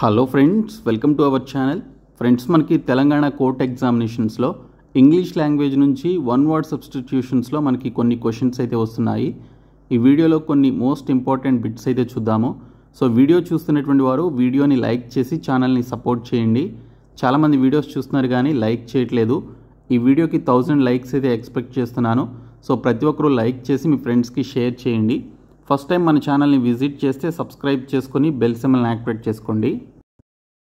Hello friends, welcome to our channel. Friends, మనకి Telangana court ఎగ్జామినేషన్స్లో English language నుంచి one word సబ్స్టిట్యూషన్స్లో మనకి కొన్ని క్వశ్చన్స్ అయితే వస్తున్నాయి. ఈ వీడియోలో కొన్ని మోస్ట్ ఇంపార్టెంట్ బిట్స్ అయితే చూద్దాము. సో వీడియో చూస్తున్నటువంటి వారు వీడియోని లైక్ చేసి ఛానల్ని సపోర్ట్ చేయండి. చాలామంది వీడియోస్ చూస్తున్నారు కానీ లైక్ చేయట్లేదు. ఈ వీడియోకి 1000 లైక్స్ అయితే ఎక్స్పెక్ట్ చేస్తున్నాను. సో ప్రతి ఒక్కరూ లైక్ చేసి మీ ఫ్రెండ్స్కి షేర్ చేయండి. ఫస్ట్ టైం మన ఛానల్ని విజిట్ చేస్తే సబ్స్క్రైబ్ చేసుకొని బెల్ సింబల్ని యాక్టివేట్ చేసుకోండి.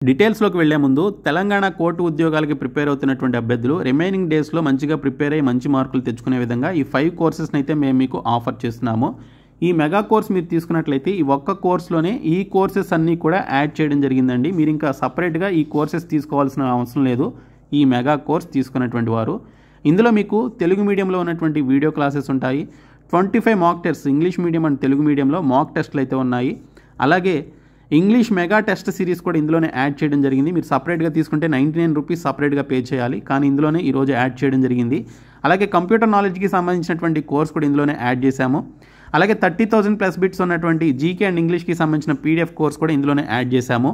డీటెయిల్స్లోకి వెళ్లే ముందు తెలంగాణ కోర్టు ఉద్యోగాలకి ప్రిపేర్ అవుతున్నటువంటి అభ్యర్థులు రిమైనింగ్ డేస్లో మంచిగా ప్రిపేర్ అయ్యి మంచి మార్కులు తెచ్చుకునే విధంగా ఈ 5 కోర్సెస్ని అయితే మేము మీకు ఆఫర్ చేస్తున్నాము. ఈ మెగా కోర్స్ మీరు తీసుకున్నట్లయితే ఈ ఒక్క కోర్సులోనే ఈ కోర్సెస్ అన్నీ కూడా యాడ్ చేయడం జరిగిందండి. మీరు ఇంకా సపరేట్గా ఈ కోర్సెస్ తీసుకోవాల్సిన అవసరం లేదు ఈ మెగా కోర్స్ తీసుకున్నటువంటి వారు. ఇందులో మీకు తెలుగు మీడియంలో ఉన్నటువంటి వీడియో క్లాసెస్ ఉంటాయి. 25 mock tests English medium and Telugu మీడియంలో మాక్ టెస్ట్లు అయితే ఉన్నాయి. అలాగే ఇంగ్లీష్ మెగా టెస్ట్ సిరీస్ కూడా ఇందులోనే యాడ్ చేయడం జరిగింది. మీరు సపరేట్గా తీసుకుంటే 99 రూపీస్ సపరేట్గా పే చేయాలి, కానీ ఇందులోనే ఈరోజు యాడ్ చేయడం జరిగింది. అలాగే కంప్యూటర్ నాలెడ్జ్కి సంబంధించినటువంటి కోర్స్ కూడా ఇందులోనే యాడ్ చేశాము. అలాగే 30,000 ప్లస్ బిట్స్ ఉన్నటువంటి జీకే అండ్ ఇంగ్లీష్కి సంబంధించిన పీడిఎఫ్ కోర్స్ కూడా ఇందులోనే యాడ్ చేశాము.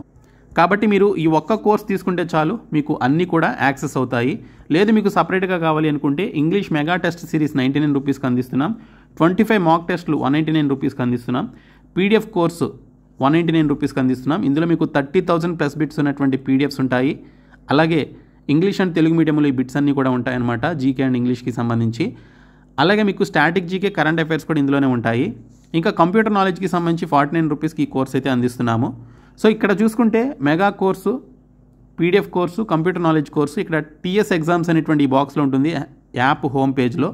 కాబట్టి మీరు ఈ ఒక్క కోర్స్ తీసుకుంటే చాలు, మీకు అన్నీ కూడా యాక్సెస్ అవుతాయి. లేదు మీకు సపరేట్గా కావాలి అనుకుంటే ఇంగ్లీష్ మెగా టెస్ట్ సిరీస్ 99 రూపీస్కి అందిస్తున్నాం. 25 మాక్ టెస్ట్లు 199 రూపీస్కి అందిస్తున్నాం. పీడిఎఫ్ కోర్సు 199 రూపీస్కి అందిస్తున్నాం. ఇందులో మీకు 30,000 ప్లస్ బిట్స్ ఉన్నటువంటి పీడిఎఫ్స్ ఉంటాయి. అలాగే ఇంగ్లీష్ అండ్ తెలుగు మీడియంలో ఈ బిట్స్ అన్నీ కూడా ఉంటాయన్నమాట, జీకే అండ్ ఇంగ్లీష్కి సంబంధించి. అలాగే మీకు స్టాటిక్ జీకే కరెంట్ అఫైర్స్ కూడా ఇందులోనే ఉంటాయి. ఇంకా కంప్యూటర్ నాలెడ్జ్కి సంబంధించి 49 రూపీస్కి ఈ కోర్స్ అయితే అందిస్తున్నాము. సో ఇక్కడ చూసుకుంటే mega course, PDF course, computer knowledge course, ఇక్కడ టీఎస్ ఎగ్జామ్స్ అనేటువంటి ఈ బాక్స్లో ఉంటుంది యాప్ హోమ్ పేజ్లో.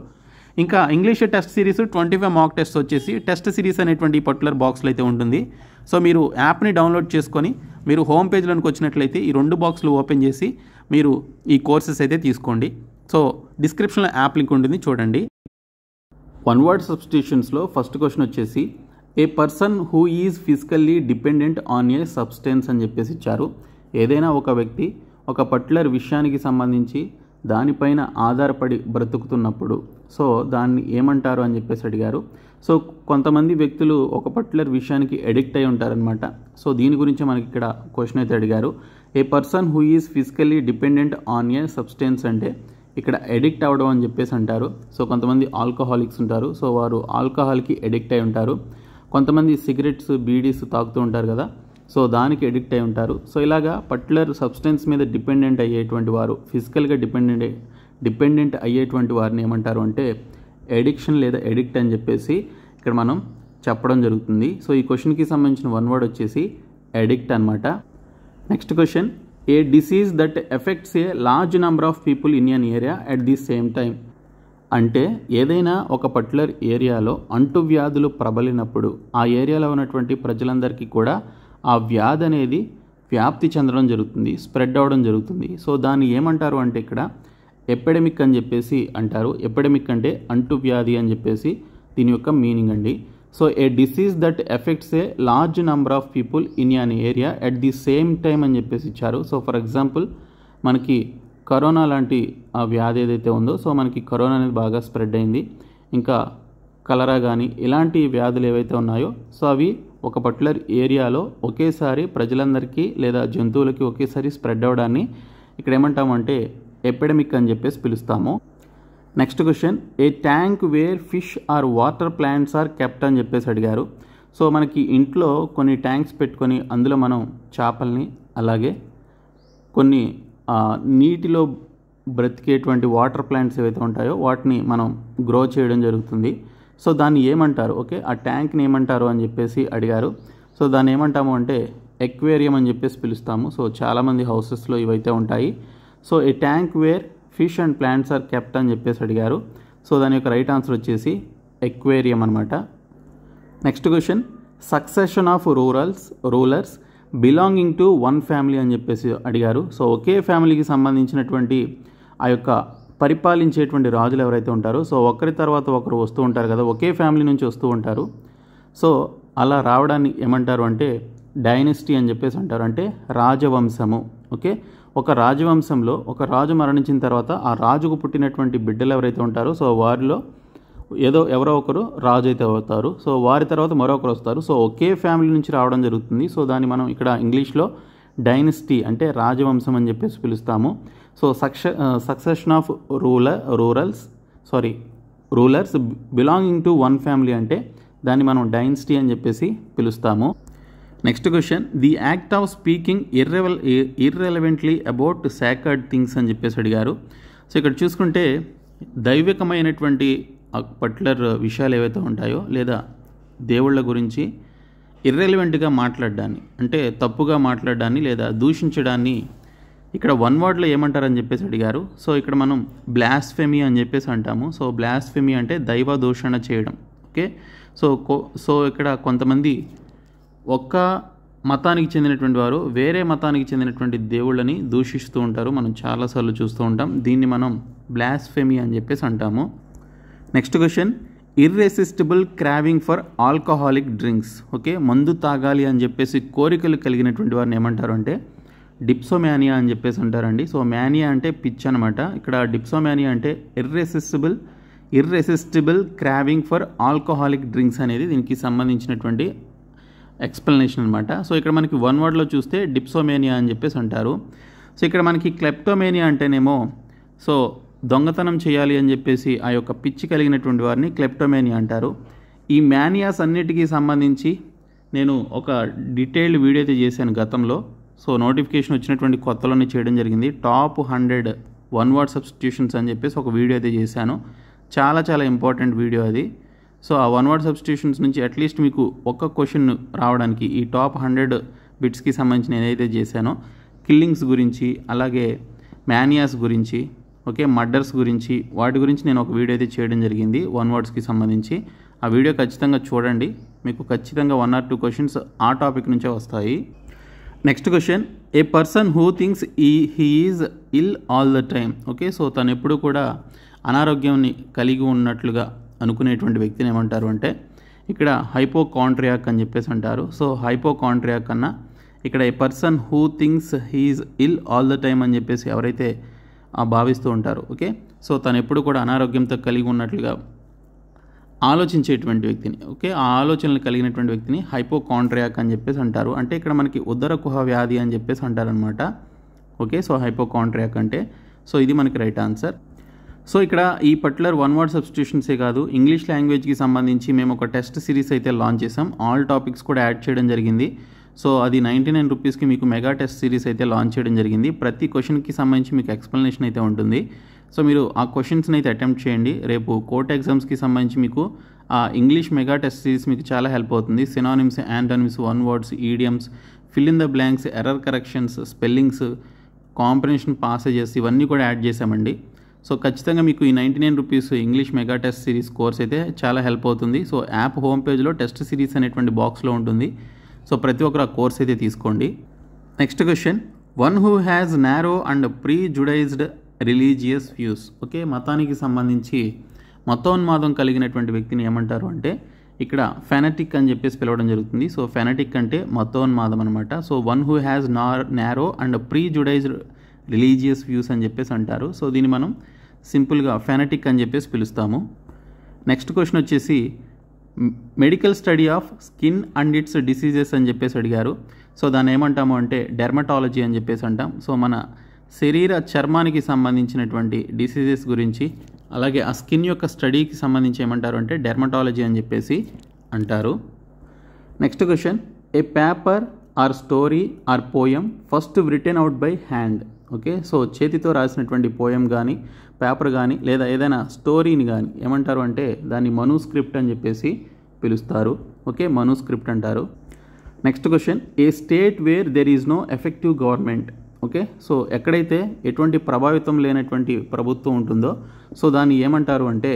ఇంకా English test series 25 mock test వచ్చేసి టెస్ట్ సిరీస్ అనేటువంటి ఈ పర్టికులర్ బాక్స్లో అయితే ఉంటుంది. సో మీరు యాప్ని డౌన్లోడ్ చేసుకొని మీరు హోమ్ పేజ్లోకి వచ్చినట్లయితే ఈ 2 బాక్స్లు ఓపెన్ చేసి మీరు ఈ కోర్సెస్ అయితే తీసుకోండి. సో డిస్క్రిప్షన్లో యాప్ లింక్ ఉంటుంది, చూడండి. వన్ వర్డ్ సబ్స్టిట్యూషన్స్లో ఫస్ట్ క్వశ్చన్ వచ్చేసి a person who is physically dependent on a substance అని చెప్పేసి ఇచ్చారు. ఏదైనా ఒక వ్యక్తి ఒక పర్టికులర్ విషయానికి సంబంధించి దానిపైన ఆధారపడి బ్రతుకుతున్నప్పుడు సో దాన్ని ఏమంటారు అని చెప్పేసి అడిగారు. సో కొంతమంది వ్యక్తులు ఒక పర్టికులర్ విషయానికి అడిక్ట్ అయి ఉంటారనమాట. సో దీని గురించి మనకి ఇక్కడ క్వశ్చన్ అయితే అడిగారు. A person who is physically dependent on a substance అంటే ఇక్కడ అడిక్ట్ అవ్వడం అని చెప్పేసి అంటారు. సో కొంతమంది ఆల్కహాలిక్స్ ఉంటారు, సో వారు ఆల్కహాల్కి అడిక్ట్ అయి ఉంటారు. కొంతమంది సిగరెట్స్, బీడీస్ తాగుతూ ఉంటారు కదా, సో దానికి అడిక్ట్ అయి ఉంటారు. సో ఇలాగా పర్టికులర్ సబ్స్టెన్స్ మీద డిపెండెంట్ అయ్యేటువంటి వారు, ఫిజికల్గా డిపెండెంట్ అయ్యేటువంటి వారిని ఏమంటారు అంటే ఎడిక్షన్ లేదా ఎడిక్ట్ అని చెప్పేసి ఇక్కడ మనం చెప్పడం జరుగుతుంది. సో ఈ క్వశ్చన్కి సంబంధించిన వన్ వర్డ్ వచ్చేసి ఎడిక్ట్ అనమాట. Next question, A disease that effects a large number of people in N area at the same time. అంటే ఏదైనా ఒక పర్టికులర్ ఏరియాలో అంటువ్యాధులు ప్రబలినప్పుడు ఆ ఏరియాలో ఉన్నటువంటి ప్రజలందరికీ కూడా ఆ వ్యాధి అనేది వ్యాప్తి చెందడం జరుగుతుంది, స్ప్రెడ్ అవ్వడం జరుగుతుంది. సో దాన్ని ఏమంటారు అంటే ఇక్కడ ఎపిడమిక్ అని చెప్పేసి అంటారు. ఎపిడమిక్ అంటే అంటువ్యాధి అని చెప్పేసి దీని యొక్క మీనింగ్ అండి. So A disease that effects a large number of people in an area at the same time అని చెప్పేసి ఇచ్చారు. సో ఫర్ ఎగ్జాంపుల్ మనకి కరోనా లాంటి ఆ వ్యాధి ఏదైతే ఉందో, సో మనకి కరోనా అనేది బాగా స్ప్రెడ్ అయింది. ఇంకా కలరా కానీ ఇలాంటి వ్యాధులు ఏవైతే ఉన్నాయో సో అవి ఒక పర్టికులర్ ఏరియాలో ఒకేసారి ప్రజలందరికీ లేదా జంతువులకి ఒకేసారి స్ప్రెడ్ అవ్వడాన్ని ఇక్కడ ఏమంటామంటే ఎపిడమిక్ అని చెప్పేసి పిలుస్తాము. Next question, a tank where fish are water plants are kept అని చెప్పేసి అడిగారు. సో మనకి ఇంట్లో కొన్ని ట్యాంక్స్ పెట్టుకొని అందులో మనం చేపల్ని అలాగే కొన్ని నీటిలో బ్రతికేటువంటి వాటర్ ప్లాంట్స్ ఏవైతే ఉంటాయో వాటిని మనం గ్రో చేయడం జరుగుతుంది. సో దాన్ని ఏమంటారు, ఓకే ఆ ట్యాంక్ని ఏమంటారు అని చెప్పేసి అడిగారు. సో దాన్ని ఏమంటాము అంటే ఎక్వేరియం అని చెప్పేసి పిలుస్తాము. సో చాలామంది హౌసెస్లో ఇవైతే ఉంటాయి. So a tank where fish and plants are kept అని చెప్పేసి అడిగారు. సో దాని యొక్క రైట్ ఆన్సర్ వచ్చేసి ఎక్వేరియం అనమాట. Next question, succession of rulers belonging to one family అని చెప్పేసి అడిగారు. సో ఒకే ఫ్యామిలీకి సంబంధించినటువంటి ఆ యొక్క పరిపాలించేటువంటి రాజులు ఎవరైతే ఉంటారో సో ఒకరి తర్వాత ఒకరు వస్తూ ఉంటారు కదా, ఒకే ఫ్యామిలీ నుంచి వస్తూ ఉంటారు. సో అలా రావడాన్ని ఏమంటారు అంటే డైనెస్టీ అని చెప్పేసి అంటారు, అంటే రాజవంశము. ఓకే, ఒక రాజవంశంలో ఒక రాజు మరణించిన తర్వాత ఆ రాజుకు పుట్టినటువంటి బిడ్డలు ఎవరైతే ఉంటారో సో వారిలో ఎవరో ఒకరు రాజు అయితే అవుతారు. సో వారి తర్వాత మరొకరు వస్తారు. సో ఒకే ఫ్యామిలీ నుంచి రావడం జరుగుతుంది. సో దాన్ని మనం ఇక్కడ ఇంగ్లీష్లో డైనస్టీ అంటే రాజవంశం అని చెప్పేసి పిలుస్తాము. So succession of rulers belonging to one family అంటే దాన్ని మనం డైనస్టీ అని చెప్పేసి పిలుస్తాము. Next question, the act of speaking irrelevantly about sacred things అని చెప్పేసి అడిగారు. సో ఇక్కడ చూసుకుంటే దైవికమైనటువంటి పర్టికులర్ విషయాలు ఏవైతే ఉంటాయో లేదా దేవుళ్ళ గురించి ఇర్రెలవెంట్గా మాట్లాడడాన్ని అంటే తప్పుగా మాట్లాడడాన్ని లేదా దూషించడాన్ని ఇక్కడ వన్ వర్డ్లో ఏమంటారని చెప్పేసి అడిగారు. సో ఇక్కడ మనం బ్లాస్ఫెమీ అని చెప్పేసి అంటాము. సో బ్లాస్ఫెమీ అంటే దైవ దూషణ చేయడం. ఓకే, సో ఇక్కడ కొంతమంది ఒక్క మతానికి చెందినటువంటి వారు వేరే మతానికి చెందినటువంటి దేవుళ్ళని దూషిస్తూ ఉంటారు, మనం చాలాసార్లు చూస్తూ ఉంటాం. దీన్ని మనం బ్లాస్ఫెమీ అని చెప్పేసి అంటాము. Next question, irresistible craving for alcoholic drinks. Okay, మందు తాగాలి అని చెప్పేసి కోరికలు కలిగినటువంటి వారిని ఏమంటారు అంటే డిప్సోమానియా అని చెప్పేసి అంటారండి. సో మానియా అంటే పిచ్ అనమాట. ఇక్కడ డిప్సోమానియా అంటే irresistible craving for alcoholic drinks అనేది దీనికి సంబంధించినటువంటి ఎక్స్ప్లెనేషన్ అనమాట. సో ఇక్కడ మనకి వన్ వర్డ్లో చూస్తే డిప్సోమేనియా అని చెప్పేసి అంటారు. సో ఇక్కడ మనకి క్లెప్టోమేనియా అంటేనేమో సో దొంగతనం చేయాలి అని చెప్పేసి ఆ యొక్క పిచ్చి కలిగినటువంటి వారిని క్లెప్టోమేనియా అంటారు. ఈ మానియాస్ అన్నిటికీ సంబంధించి నేను ఒక డీటెయిల్డ్ వీడియో అయితే చేశాను గతంలో. సో నోటిఫికేషన్ వచ్చినటువంటి కొత్తలోనే చేయడం జరిగింది. టాప్ 100 వన్ వర్డ్ సబ్స్టిట్యూషన్స్ అని చెప్పేసి ఒక వీడియో అయితే చేశాను. చాలా చాలా ఇంపార్టెంట్ వీడియో అది. సో ఆ వన్ వర్డ్ సబ్స్టిట్యూషన్స్ నుంచి అట్లీస్ట్ మీకు ఒక్క క్వశ్చన్ రావడానికి ఈ టాప్ 100 బిట్స్కి సంబంధించి నేనైతే చేశానో కిల్లింగ్స్ గురించి అలాగే మానియాస్ గురించి ఓకే మర్డర్స్ గురించి వాటి గురించి నేను ఒక వీడియో అయితే చేయడం జరిగింది వన్ వర్డ్స్కి సంబంధించి. ఆ వీడియో ఖచ్చితంగా చూడండి, మీకు ఖచ్చితంగా 1 or 2 క్వశ్చన్స్ ఆ టాపిక్ నుంచే వస్తాయి. Next question, a person who thinks he is ill all the time. Okay, so తను ఎప్పుడు కూడా అనారోగ్యాన్ని కలిగి ఉన్నట్లుగా అనుకునేటువంటి వ్యక్తిని ఏమంటారు అంటే ఇక్కడ హైపోకాండ్రియాక్ అని చెప్పేసి అంటారు. సో హైపోకాండ్రియాక్ కన్నా ఇక్కడ a person who thinks he is ill all the time అని చెప్పేసి ఎవరైతే భావిస్తూ ఉంటారో ఓకే, సో తను ఎప్పుడు కూడా అనారోగ్యంతో కలిగి ఉన్నట్లుగా ఆలోచించేటువంటి వ్యక్తిని ఓకే, ఆ ఆలోచనలు కలిగినటువంటి వ్యక్తిని హైపోకాండ్రియాక్ అని చెప్పేసి అంటారు. అంటే ఇక్కడ మనకి ఉదర కుహ వ్యాధి అని చెప్పేసి అంటారనమాట. ఓకే, సో హైపోకాండ్రియాక్ అంటే సో ఇది మనకి రైట్ ఆన్సర్. సో ఇక్కడ ఈ పర్టికులర్ వన్ వర్డ్ సబ్స్టిట్యూషన్సే కాదు, ఇంగ్లీష్ లాంగ్వేజ్కి సంబంధించి మేము ఒక టెస్ట్ సిరీస్ అయితే లాంచ్ చేసాం. ఆల్ టాపిక్స్ కూడా యాడ్ చేయడం జరిగింది. సో అది 99 రూపీస్కి మీకు మెగా టెస్ట్ సిరీస్ అయితే లాంచ్ చేయడం జరిగింది. ప్రతి క్వశ్చన్కి సంబంధించి మీకు ఎక్స్ప్లెనేషన్ అయితే ఉంటుంది. సో మీరు ఆ క్వశ్చన్స్ని అయితే అటెంప్ట్ చేయండి. రేపు కోర్ట్ ఎగ్జామ్స్కి సంబంధించి మీకు ఆ ఇంగ్లీష్ మెగా టెస్ట్ సిరీస్ మీకు చాలా హెల్ప్ అవుతుంది. Synonyms, antonyms, one words, idioms, fill in the blanks, error corrections, spellings, comprehension passages ఇవన్నీ కూడా యాడ్ చేసామండి. సో ఖచ్చితంగా మీకు ఈ 99 rupees English mega test series course అయితే చాలా హెల్ప్ అవుతుంది. సో యాప్ హోమ్ పేజ్లో టెస్ట్ సిరీస్ అనేటువంటి బాక్స్లో ఉంటుంది. సో ప్రతి ఒక్కరు ఆ కోర్స్ అయితే తీసుకోండి. Next question, one who has narrow and prejudiced religious views. Okay, మతానికి సంబంధించి మతోన్మాదం కలిగినటువంటి వ్యక్తిని ఏమంటారు అంటే ఇక్కడ ఫెనటిక్ అని చెప్పేసి పిలవడం జరుగుతుంది. సో ఫెనటిక్ అంటే మతోన్మాదం అనమాట. So one who has narrow and prejudiced religious views అని చెప్పేసి అంటారు. సో దీన్ని మనం సింపుల్గా ఫెనటిక్ అని చెప్పేసి పిలుస్తాము. నెక్స్ట్ క్వశ్చన్ వచ్చేసి medical study of skin and it's diseases అని చెప్పేసి అడిగారు. సో దాన్ని ఏమంటాము అంటే డెర్మటాలజీ అని చెప్పేసి అంటాం. సో మన శరీర చర్మానికి సంబంధించినటువంటి డిసీజెస్ గురించి అలాగే ఆ స్కిన్ యొక్క స్టడీకి సంబంధించి ఏమంటారు అంటే డెర్మటాలజీ అని చెప్పేసి అంటారు. Next question, a paper or story or poem first written out by hand. Okay, so చేతితో రాసినటువంటి పోయం కానీ పేపర్ కానీ లేదా ఏదైనా స్టోరీని కానీ ఏమంటారు అంటే దాన్ని మనుస్క్రిప్ట్ అని చెప్పేసి పిలుస్తారు. ఓకే, మనుస్క్రిప్ట్ అంటారు. Next question, a state where there is no effective government. Okay, so ఎక్కడైతే ఎటువంటి ప్రభావితం లేనటువంటి ప్రభుత్వం ఉంటుందో సో దాన్ని ఏమంటారు అంటే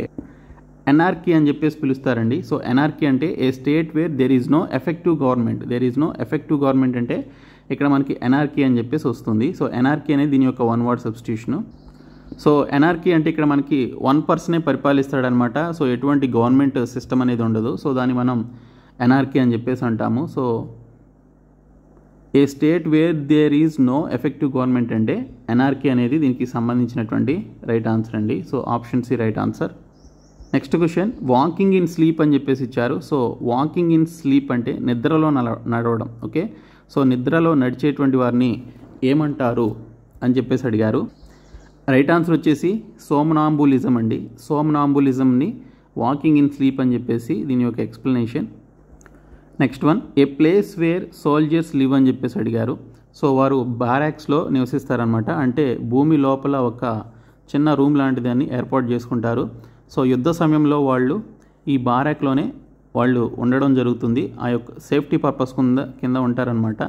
ఎనార్కీ అని చెప్పేసి పిలుస్తారండి. సో ఎనార్కీ అంటే a state where there is no effective government. There is no effective government అంటే ఇక్కడ మనకి ఎనార్కీ అని చెప్పేసి వస్తుంది. సో ఎనార్కీ అనేది దీని యొక్క one word substitution. So anarchy అంటే ఇక్కడ మనకి 1 పర్సనే పరిపాలిస్తాడనమాట. సో ఎటువంటి గవర్నమెంట్ సిస్టమ్ అనేది ఉండదు. సో దాన్ని మనం ఎనార్కీ అని చెప్పేసి అంటాము. So a state where there is no effective government అంటే ఎనార్కీ అనేది దీనికి సంబంధించినటువంటి రైట్ ఆన్సర్ అండి. So option C right answer. Next question, walking in sleep అని చెప్పేసి ఇచ్చారు. సో వాకింగ్ ఇన్ స్లీప్ అంటే నిద్రలో నడవడం. ఓకే, సో నిద్రలో నడిచేటువంటి వారిని ఏమంటారు అని చెప్పేసి అడిగారు. రైట్ ఆన్సర్ వచ్చేసి సోమ్నాంబులిజం అండి. సోమ్నాంబులిజంని వాకింగ్ ఇన్ స్లీప్ అని చెప్పేసి దీని యొక్క ఎక్స్ప్లెనేషన్. నెక్స్ట్ వన్, ఏ ప్లేస్ వేర్ సోల్జర్స్ లివ్ అని చెప్పేసి అడిగారు. సో వారు బ్యారాక్స్లో నివసిస్తారనమాట. అంటే భూమి లోపల ఒక చిన్న రూమ్ లాంటి దాన్ని ఏర్పాటు చేసుకుంటారు. సో యుద్ధ సమయంలో వాళ్ళు ఈ బారాక్లోనే వాళ్ళు ఉండడం జరుగుతుంది. ఆ యొక్క సేఫ్టీ పర్పస్ కింద ఉంటారనమాట.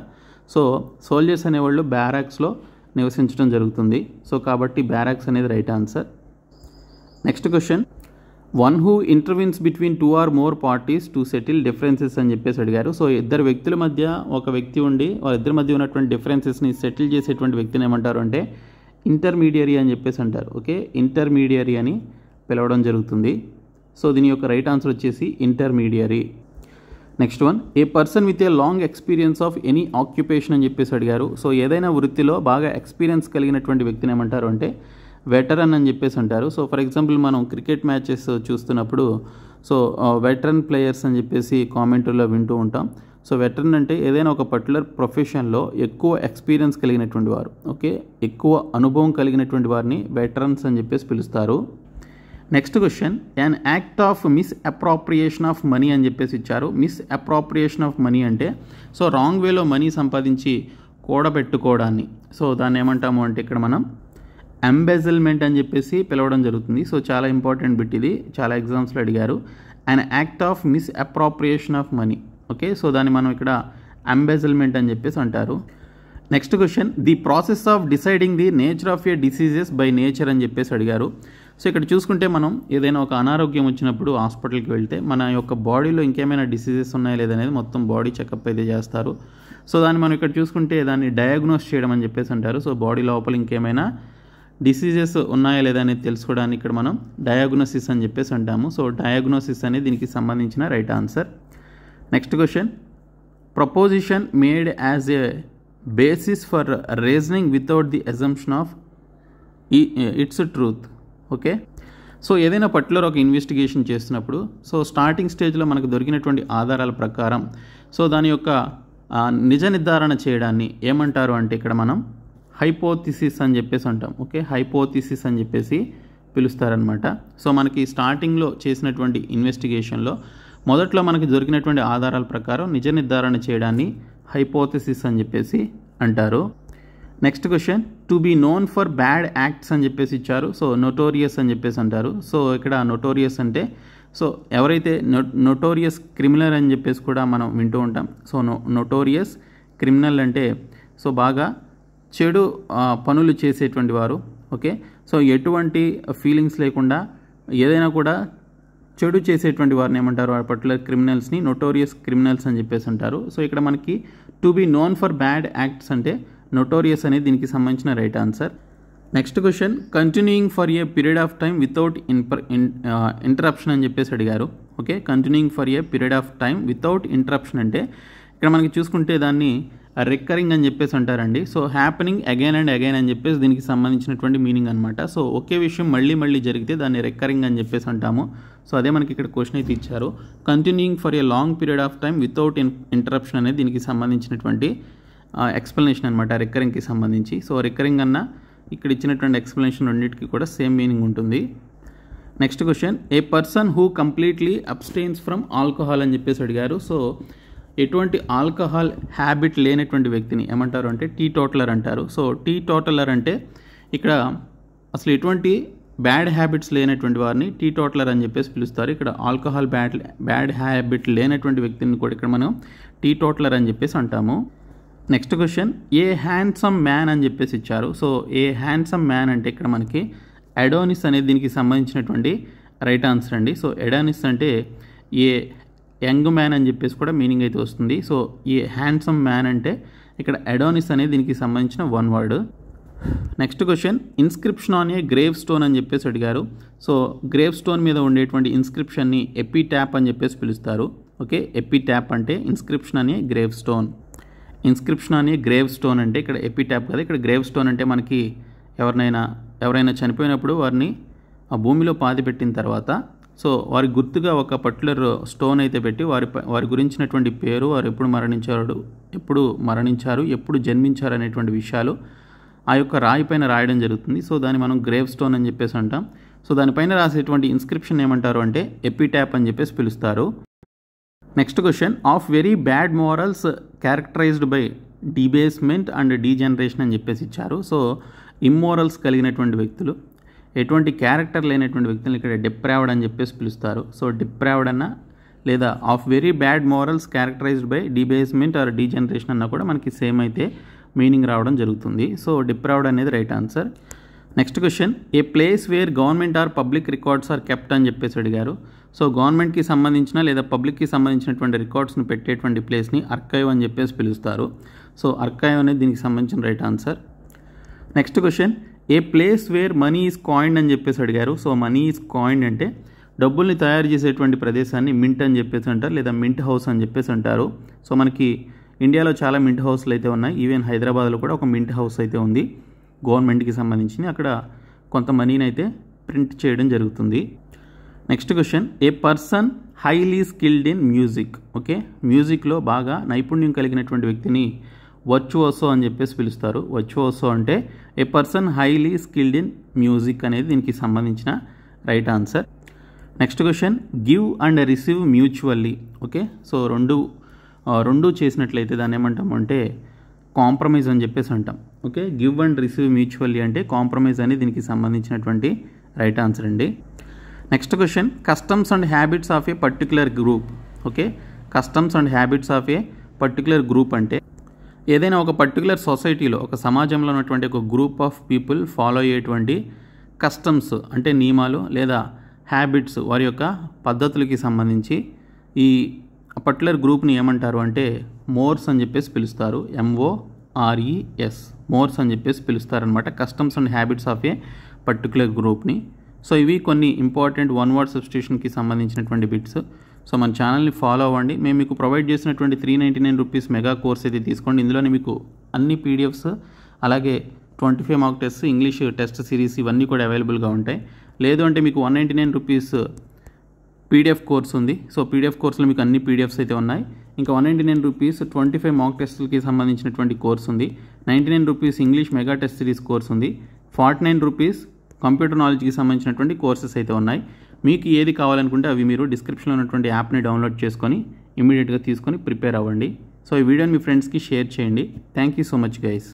సో సోల్జర్స్ అనేవాళ్ళు బ్యారాక్స్లో నివసించడం జరుగుతుంది. సో కాబట్టి బ్యారాక్స్ అనేది right answer. Next question, one who intervenes between 2 or more parties to settle differences అని చెప్పేసి అడిగారు. సో ఇద్దరు వ్యక్తుల మధ్య ఒక వ్యక్తి ఉండి వాళ్ళిద్దరి మధ్య ఉన్నటువంటి డిఫరెన్సెస్ని సెటిల్ చేసేటువంటి వ్యక్తిని ఏమంటారు అంటే ఇంటర్మీడియరీ అని చెప్పేసి అంటారు. ఓకే, ఇంటర్మీడియరీ అని పిలవడం జరుగుతుంది. సో దీని యొక్క రైట్ ఆన్సర్ వచ్చేసి intermediary. Next one, A person with a long experience of any occupation అని చెప్పేసి అడిగారు. సో ఏదైనా వృత్తిలో బాగా ఎక్స్పీరియన్స్ కలిగినటువంటి వ్యక్తిని ఏమంటారు అంటే వెటరన్ అని చెప్పేసి అంటారు. సో ఫర్ ఎగ్జాంపుల్ మనం క్రికెట్ మ్యాచెస్ చూస్తున్నప్పుడు సో వెటరన్ ప్లేయర్స్ అని చెప్పేసి కామెంటరీలో వింటూ ఉంటాం. సో వెటరన్ అంటే ఏదైనా ఒక పర్టికులర్ ప్రొఫెషన్లో ఎక్కువ ఎక్స్పీరియన్స్ కలిగినటువంటి వారు, ఓకే, ఎక్కువ అనుభవం కలిగినటువంటి వారిని వెటరన్స్ అని చెప్పేసి పిలుస్తారు. Next question, an act of miss appropriation of money అని చెప్పేసి ఇచ్చారు. మిస్ అప్రాప్రియేషన్ ఆఫ్ మనీ అంటే సో రాంగ్ వేలో మనీ సంపాదించి కూడబెట్టుకోవడాన్ని, సో దాన్ని ఏమంటాము అంటే ఇక్కడ మనం ఎంబెజిల్మెంట్ అని చెప్పేసి పిలవడం జరుగుతుంది. సో చాలా ఇంపార్టెంట్ బిట్ ఇది, చాలా ఎగ్జామ్స్లో అడిగారు. An act of miss appropriation of money, okay, so దాన్ని మనం ఇక్కడ ఎంబెజిల్మెంట్ అని చెప్పేసి అంటారు. Next question, the process of deciding the nature of A diseases by nature అని చెప్పేసి అడిగారు. సో ఇక్కడ చూసుకుంటే మనం ఏదైనా ఒక అనారోగ్యం వచ్చినప్పుడు హాస్పిటల్కి వెళ్తే మన యొక్క బాడీలో ఇంకేమైనా డిసీజెస్ ఉన్నాయా లేదనేది మొత్తం బాడీ చెకప్ అయితే చేస్తారు. సో దాన్ని మనం ఇక్కడ చూసుకుంటే దాన్ని డయాగ్నోస్ చేయడం అని చెప్పేసి అంటారు. సో బాడీ లోపల ఇంకేమైనా డిసీజెస్ ఉన్నాయా లేదా అనేది తెలుసుకోవడానికి ఇక్కడ మనం డయాగ్నోసిస్ అని చెప్పేసి అంటాము. సో డయాగ్నోసిస్ అనేది దీనికి సంబంధించిన right answer. Next question, proposition made as a basis for reasoning without the assumption of its truth. Okay, so ఏదైనా పర్టికులర్ ఒక ఇన్వెస్టిగేషన్ చేస్తున్నప్పుడు సో స్టార్టింగ్ స్టేజ్లో మనకు దొరికినటువంటి ఆధారాల ప్రకారం సో దాని యొక్క నిజ నిర్ధారణ చేయడాన్ని ఏమంటారు అంటే ఇక్కడ మనం హైపోథిసిస్ అని చెప్పేసి అంటాం. ఓకే, హైపోథిసిస్ అని చెప్పేసి పిలుస్తారనమాట. సో మనకి స్టార్టింగ్లో చేసినటువంటి ఇన్వెస్టిగేషన్లో మొదట్లో మనకి దొరికినటువంటి ఆధారాల ప్రకారం నిజ నిర్ధారణ చేయడాన్ని హైపోథిసిస్ అని చెప్పేసి అంటారు. Next question, to be known for bad acts అని చెప్పేసి ఇచ్చారు. సో నోటోరియస్ అని చెప్పేసి అంటారు. సో ఇక్కడ నోటోరియస్ అంటే సో ఎవరైతే నోటోరియస్ క్రిమినల్ అని చెప్పేసి కూడా మనం వింటూ ఉంటాం. సో నోటోరియస్ క్రిమినల్ అంటే సో బాగా చెడు పనులు చేసేటువంటి వారు. ఓకే, సో ఎటువంటి ఫీలింగ్స్ లేకుండా ఏదైనా కూడా చెడు చేసేటువంటి వారిని ఏమంటారు, ఆ పర్టికులర్ క్రిమినల్స్ని నోటోరియస్ క్రిమినల్స్ అని చెప్పేసి అంటారు. సో ఇక్కడ మనకి to be known for bad acts అంటే నోటోరియస్ అనేది దీనికి సంబంధించిన right answer. Next question, continuing for a period of time without interruption అని చెప్పేసి అడిగారు. Okay, continuing for a period of time without interruption అంటే ఇక్కడ మనకి చూసుకుంటే దాన్ని రికరింగ్ అని చెప్పేసి అంటారండి. So happening again and again అని చెప్పేసి దీనికి సంబంధించినటువంటి మీనింగ్ అనమాట. సో ఒకే విషయం మళ్ళీ మళ్ళీ జరిగితే దాన్ని రికరింగ్ అని చెప్పేసి అంటాము. సో అదే మనకి ఇక్కడ క్వశ్చన్ అయితే ఇచ్చారు. Continuing for a long period of time without interruption అనేది దీనికి సంబంధించినటువంటి ఎక్స్ప్లెనేషన్ అనమాట, రికరింగ్కి సంబంధించి. సో రికరింగ్ అన్న ఇక్కడ ఇచ్చినటువంటి ఎక్స్ప్లెనేషన్ రెండింటికి కూడా సేమ్ మీనింగ్ ఉంటుంది. Next question, a person who completely abstains from alcohol అని చెప్పేసి అడిగారు. సో ఎటువంటి ఆల్కహాల్ హ్యాబిట్ లేనటువంటి వ్యక్తిని ఏమంటారు అంటే టీ టోటలర్ అంటారు. సో టీ టోటలర్ అంటే ఇక్కడ అసలు ఎటువంటి బ్యాడ్ హ్యాబిట్స్ లేనటువంటి వారిని టీ టోటలర్ అని చెప్పేసి పిలుస్తారు. ఇక్కడ ఆల్కహాల్ బ్యాడ్ హ్యాబిట్ లేనటువంటి వ్యక్తిని కూడా ఇక్కడ మనం టీ టోటలర్ అని చెప్పేసి అంటాము. నెక్స్ట్ క్వశ్చన్, ఏ హ్యాండ్సమ్ మ్యాన్ అని చెప్పేసి ఇచ్చారు. సో ఏ హ్యాండ్సమ్ మ్యాన్ అంటే ఇక్కడ మనకి అడోనిస్ అనేది దీనికి సంబంధించినటువంటి రైట్ ఆన్సర్ అండి. సో అడోనిస్ అంటే ఏ యంగ్ మ్యాన్ అని చెప్పేసి కూడా మీనింగ్ అయితే వస్తుంది. సో ఈ హ్యాండ్సమ్ మ్యాన్ అంటే ఇక్కడ అడోనిస్ అనేది దీనికి సంబంధించిన one word. Next question, inscription on a grave stone అని చెప్పేసి అడిగారు. సో గ్రేవ్ స్టోన్ మీద ఉండేటువంటి ఇన్స్క్రిప్షన్ని ఎపిటాప్ అని చెప్పేసి పిలుస్తారు. ఓకే, ఎపిటాప్ అంటే ఇన్స్క్రిప్షన్ అనే గ్రేవ్ స్టోన్. ఇన్స్క్రిప్షన్ అనే గ్రేవ్ స్టోన్ అంటే ఇక్కడ ఎపిటాప్ కదా, ఇక్కడ గ్రేవ్ స్టోన్ అంటే మనకి ఎవరైనా చనిపోయినప్పుడు వారిని ఆ భూమిలో పాతిపెట్టిన తర్వాత సో వారి గుర్తుగా ఒక పర్టికులర్ స్టోన్ అయితే పెట్టి వారి గురించినటువంటి పేరు, వారు ఎప్పుడు మరణించారు, ఎప్పుడు జన్మించారు అనేటువంటి విషయాలు ఆ యొక్క రాయి పైన రాయడం జరుగుతుంది. సో దాన్ని మనం గ్రేవ్ స్టోన్ అని చెప్పేసి అంటాం. సో దానిపైన రాసేటువంటి ఇన్స్క్రిప్షన్ ఏమంటారు అంటే ఎపిటాప్ అని చెప్పేసి పిలుస్తారు. Next question, of very bad morals characterized by debasement and degeneration అని చెప్పేసి ఇచ్చారు. సో ఇమ్మోరల్స్ కలిగినటువంటి వ్యక్తులు, ఎటువంటి క్యారెక్టర్ లేనటువంటి వ్యక్తులు ఇక్కడ డిప్రావ్డ్ అని చెప్పేసి పిలుస్తారు. సో డిప్రావ్డ్ అన్న లేదా of very bad morals characterized by debasement or degeneration అన్న కూడా మనకి సేమ్ అయితే మీనింగ్ రావడం జరుగుతుంది. సో డిప్రావ్డ్ అనేది right answer. Next question, a place where government or public records are kept అని చెప్పేసి అడిగారు. సో గవర్నమెంట్కి సంబంధించిన లేదా పబ్లిక్కి సంబంధించినటువంటి రికార్డ్స్ని పెట్టేటువంటి ప్లేస్ని ఆర్కైవ్ అని చెప్పేసి పిలుస్తారు. సో ఆర్కైవ్ అనేది దీనికి సంబంధించిన right answer. Next question, a place wear money is coined అని చెప్పేసి అడిగారు. సో మనీ ఈజ్ కాయిన్డ్ అంటే డబ్బుల్ని తయారు చేసేటువంటి ప్రదేశాన్ని మింట్ అని చెప్పేసి అంటారు, లేదా మింట్ హౌస్ అని చెప్పేసి అంటారు. సో మనకి ఇండియాలో చాలా మింట్ హౌస్లు అయితే ఉన్నాయి. ఈవెన్ హైదరాబాద్లో కూడా ఒక మింట్ హౌస్ అయితే ఉంది గవర్నమెంట్కి సంబంధించింది. అక్కడ కొంత మనీని అయితే ప్రింట్ చేయడం జరుగుతుంది. Next question, a person highly skilled in music. Okay, మ్యూజిక్లో బాగా నైపుణ్యం కలిగినటువంటి వ్యక్తిని వర్చువోసో అని చెప్పేసి పిలుస్తారు. వర్చువోసో అంటే a person highly skilled in music అనేది దీనికి సంబంధించిన right answer. Next question, give and receive mutually. Okay, so రెండు చేసినట్లయితే దాన్ని ఏమంటాం అంటే కాంప్రమైజ్ అని చెప్పేసి అంటాం. Okay, give and receive mutually అంటే కాంప్రమైజ్ అనేది దీనికి సంబంధించినటువంటి రైట్ ఆన్సర్ అండి. Next question, customs and habits of a particular group. Okay, customs and habits of a particular group అంటే ఏదైనా ఒక పర్టికులర్ సొసైటీలో, ఒక సమాజంలో ఉన్నటువంటి ఒక గ్రూప్ ఆఫ్ పీపుల్ ఫాలో అయ్యేటువంటి కస్టమ్స్ అంటే నియమాలు లేదా హ్యాబిట్స్, వారి యొక్క పద్ధతులకి సంబంధించి ఈ పర్టికులర్ గ్రూప్ని ఏమంటారు అంటే మోర్స్ అని చెప్పేసి పిలుస్తారు. MORES, మోర్స్ అని చెప్పేసి పిలుస్తారనమాట, customs and habits of a particular గ్రూప్ని. సో ఇవి కొన్ని ఇంపార్టెంట్ వన్ వర్డ్ సబ్స్టిట్యూషన్కి సంబంధించినటువంటి బిట్స్. సో మన ఛానల్ని ఫాలో అవ్వండి. మేము మీకు ప్రొవైడ్ చేసినటువంటి 399 రూపీస్ మెగా కోర్స్ అయితే తీసుకోండి. ఇందులోనే మీకు అన్ని PDFs అలాగే 25 mark test, English test series ఇవన్నీ కూడా అవైలబుల్గా ఉంటాయి. లేదు అంటే మీకు 199 రూపీస్ PDF కోర్స్ ఉంది. సో PDF కోర్సులో మీకు అన్ని PDFs అయితే ఉన్నాయి. ఇంకా 199 రూపీస్ 25 మార్క్ టెస్ట్లకి సంబంధించినటువంటి కోర్స్ ఉంది. 99 rupees English mega test series course ఉంది. 49 రూపీస్ కంప్యూటర్ నాలెడ్జ్కి సంబంధించినటువంటి కోర్సెస్ అయితే ఉన్నాయి. మీకు ఏది కావాలనుకుంటే అవి మీరు డిస్క్రిప్షన్లో ఉన్నటువంటి యాప్ని డౌన్లోడ్ చేసుకొని ఇమీడియట్గా తీసుకొని ప్రిపేర్ అవ్వండి. సో ఈ వీడియోని మీ ఫ్రెండ్స్కి షేర్ చేయండి. Thank you so much guys.